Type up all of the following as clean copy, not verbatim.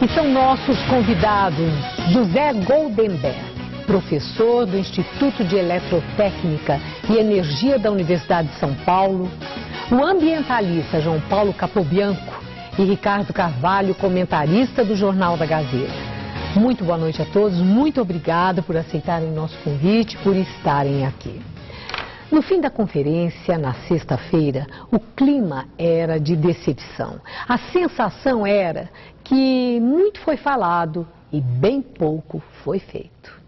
E são nossos convidados José Goldenberg, professor do Instituto de Eletrotécnica e Energia da Universidade de São Paulo, o ambientalista João Paulo Capobianco e Ricardo Carvalho, comentarista do Jornal da Gazeta. Muito boa noite a todos, muito obrigada por aceitarem o nosso convite, por estarem aqui. No fim da conferência, na sexta-feira, o clima era de decepção. A sensação era que muito foi falado e bem pouco foi feito.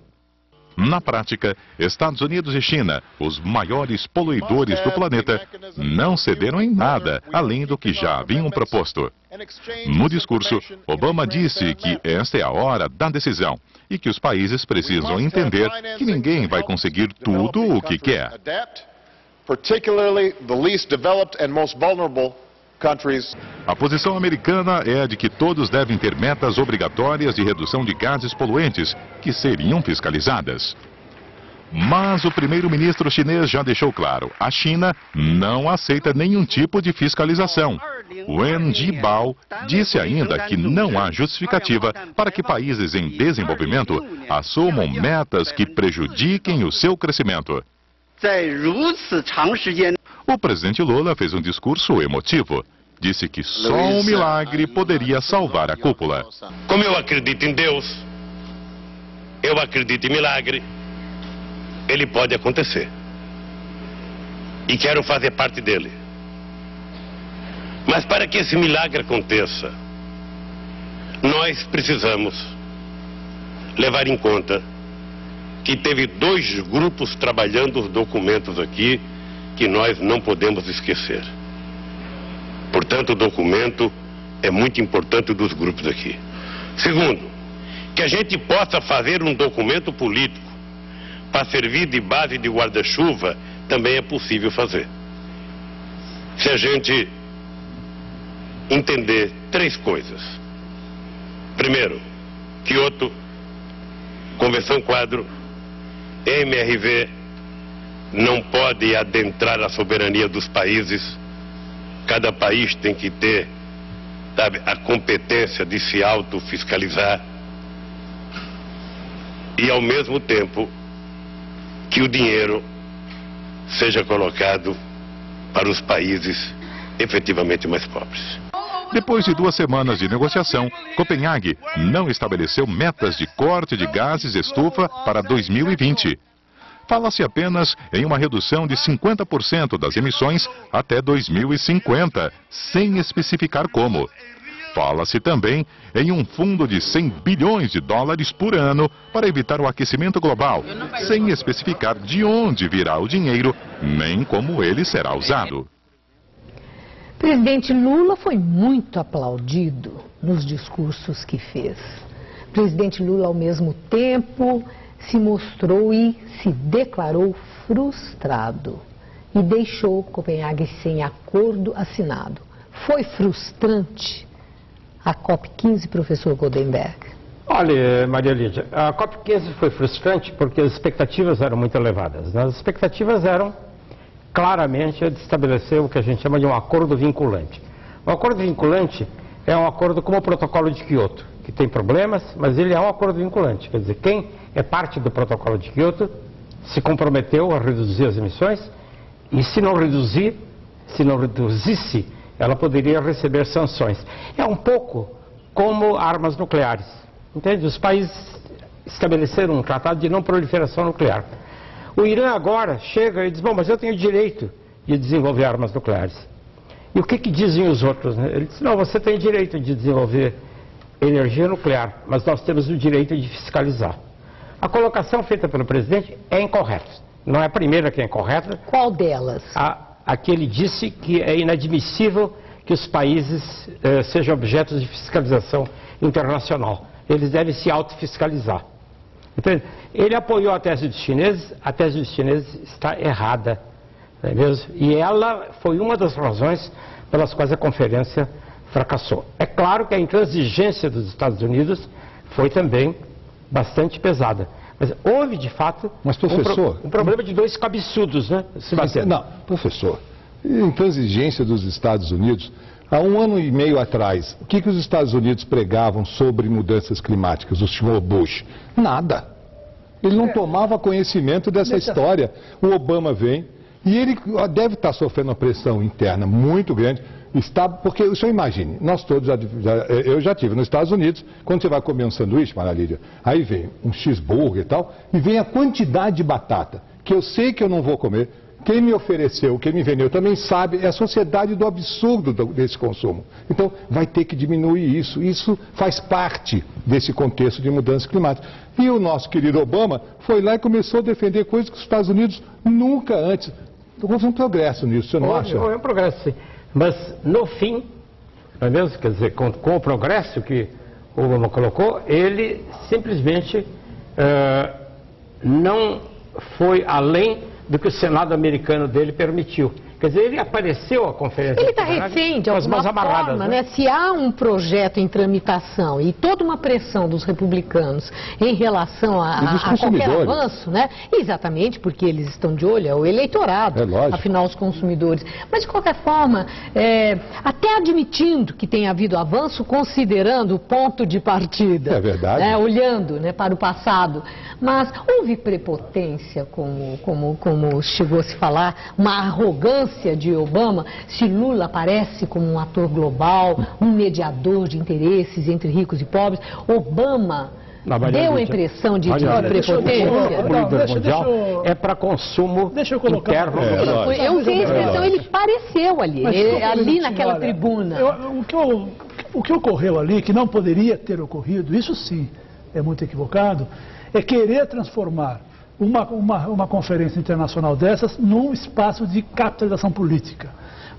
Na prática, Estados Unidos e China, os maiores poluidores do planeta, não cederam em nada, além do que já haviam proposto. No discurso, Obama disse que esta é a hora da decisão e que os países precisam entender que ninguém vai conseguir tudo o que quer. A posição americana é a de que todos devem ter metas obrigatórias de redução de gases poluentes, que seriam fiscalizadas. Mas o primeiro-ministro chinês já deixou claro, a China não aceita nenhum tipo de fiscalização. Wen Jiabao disse ainda que não há justificativa para que países em desenvolvimento assumam metas que prejudiquem o seu crescimento. O presidente Lula fez um discurso emotivo. Disse que só um milagre poderia salvar a cúpula. Como eu acredito em Deus, eu acredito em milagre, ele pode acontecer. E quero fazer parte dele. Mas para que esse milagre aconteça, nós precisamos levar em conta que teve dois grupos trabalhando os documentos aqui que nós não podemos esquecer. Portanto, o documento é muito importante dos grupos aqui. Segundo, que a gente possa fazer um documento político para servir de base de guarda-chuva também é possível fazer. Se a gente entender três coisas. Primeiro, Kyoto, Convenção Quadro, MRV não pode adentrar a soberania dos países. Cada país tem que ter, sabe, a competência de se autofiscalizar. E ao mesmo tempo que o dinheiro seja colocado para os países efetivamente mais pobres. Depois de 2 semanas de negociação, Copenhague não estabeleceu metas de corte de gases estufa para 2020. Fala-se apenas em uma redução de 50% das emissões até 2050, sem especificar como. Fala-se também em um fundo de 100 bilhões de dólares por ano para evitar o aquecimento global, sem especificar de onde virá o dinheiro, nem como ele será usado. O presidente Lula foi muito aplaudido nos discursos que fez. O presidente Lula, ao mesmo tempo, se mostrou e se declarou frustrado e deixou Copenhague sem acordo assinado. Foi frustrante a COP15, professor Goldenberg? Olha, Maria Lídia, a COP15 foi frustrante porque as expectativas eram muito elevadas. As expectativas eram claramente de estabelecer o que a gente chama de um acordo vinculante. O acordo vinculante é um acordo como o protocolo de Kyoto, que tem problemas, mas ele é um acordo vinculante. Quer dizer, quem é parte do protocolo de Kyoto se comprometeu a reduzir as emissões e se não reduzisse, ela poderia receber sanções. É um pouco como armas nucleares. Entende? Os países estabeleceram um tratado de não proliferação nuclear. O Irã agora chega e diz, bom, mas eu tenho direito de desenvolver armas nucleares. E o que dizem os outros? Né? Ele diz, não, você tem direito de desenvolver energia nuclear, mas nós temos o direito de fiscalizar. A colocação feita pelo presidente é incorreta. Não é a primeira que é incorreta. Qual delas? A que ele disse que é inadmissível que os países sejam objetos de fiscalização internacional. Eles devem se autofiscalizar. Entende? Ele apoiou a tese dos chineses está errada. Não é mesmo? E ela foi uma das razões pelas quais a conferência fracassou. É claro que a intransigência dos Estados Unidos foi também bastante pesada. Mas houve, de fato, um problema de dois cabeçudos, né? Não, professor, intransigência dos Estados Unidos, Há 1 ano e meio atrás, o que os Estados Unidos pregavam sobre mudanças climáticas, o senhor Bush? Nada. Ele não tomava conhecimento dessa história. O Obama vem e ele deve estar sofrendo uma pressão interna muito grande. Porque, o senhor imagine, nós todos, eu já tive nos Estados Unidos, quando você vai comer um sanduíche, Maria Lídia, aí vem um cheeseburger e tal, e vem a quantidade de batata, que eu sei que eu não vou comer. Quem me ofereceu, quem me vendeu também sabe, é a sociedade do absurdo desse consumo. Então, vai ter que diminuir isso. Isso faz parte desse contexto de mudança climática. E o nosso querido Obama foi lá e começou a defender coisas que os Estados Unidos nunca antes. Houve um progresso nisso, você não acha? Houve um progresso, sim. Mas, no fim, não é mesmo? Quer dizer, com o progresso que o Obama colocou, ele simplesmente não foi além do que o Senado americano dele permitiu. Quer dizer, ele apareceu à conferência. Ele está refém de alguma forma, né? Se há um projeto em tramitação e toda uma pressão dos republicanos em relação a qualquer avanço, né? Exatamente, porque eles estão de olho, é o eleitorado, afinal os consumidores. Mas de qualquer forma, até admitindo que tenha havido avanço, considerando o ponto de partida, né? Olhando, né, para o passado, mas houve prepotência, como chegou a se falar, uma arrogância de Obama, se Lula aparece como um ator global, um mediador de interesses entre ricos e pobres. Obama deu a impressão de prepotência. O líder mundial é para consumo interno. Eu usei a expressão, ele pareceu ali, ali naquela tribuna. O que ocorreu ali, que não poderia ter ocorrido, isso sim é muito equivocado, é querer transformar uma conferência internacional dessas num espaço de capitalização política.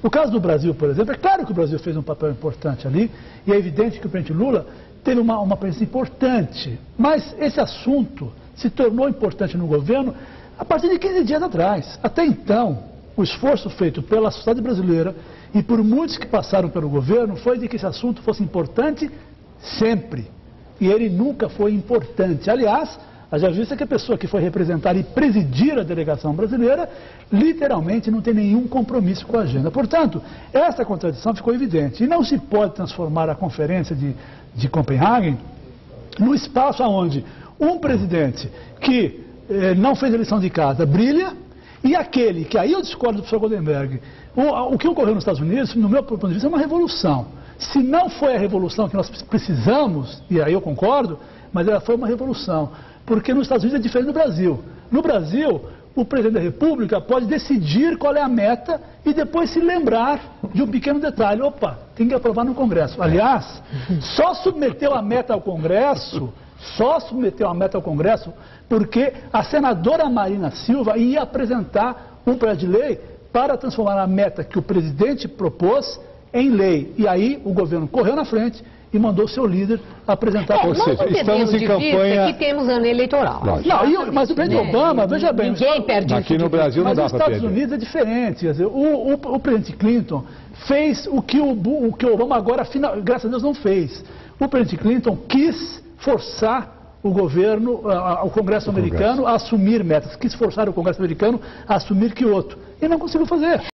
No caso do Brasil, por exemplo, é claro que o Brasil fez um papel importante ali, e é evidente que o presidente Lula teve uma presença importante, mas esse assunto se tornou importante no governo a partir de 15 dias atrás. Até então, o esforço feito pela sociedade brasileira e por muitos que passaram pelo governo foi de que esse assunto fosse importante sempre, e ele nunca foi importante. Aliás, já vista que a pessoa que foi representar e presidir a delegação brasileira, literalmente não tem nenhum compromisso com a agenda. Portanto, essa contradição ficou evidente. E não se pode transformar a conferência de Copenhague num espaço onde um presidente que não fez eleição de casa brilha, e aquele que, aí eu discordo do professor Goldenberg, o que ocorreu nos Estados Unidos, no meu ponto de vista, é uma revolução. Se não foi a revolução que nós precisamos, e aí eu concordo, mas ela foi uma revolução. Porque nos Estados Unidos é diferente do Brasil. No Brasil, o presidente da República pode decidir qual é a meta e depois se lembrar de um pequeno detalhe. Opa, tem que aprovar no Congresso. Aliás, só submeteu a meta ao Congresso porque a senadora Marina Silva ia apresentar um projeto de lei para transformar a meta que o presidente propôs em lei. E aí o governo correu na frente e mandou seu líder apresentar. Ou seja, estamos em campanha. Aqui temos ano eleitoral. Não, mas o presidente Obama, veja bem. Ninguém perde aqui no Brasil não dá para perder. Mas nos Estados Unidos é diferente. Quer dizer, o presidente Clinton fez o que o Obama agora, graças a Deus, não fez. O presidente Clinton quis forçar o governo, o Congresso americano a assumir metas, quis forçar o Congresso americano a assumir Kyoto. E não conseguiu fazer.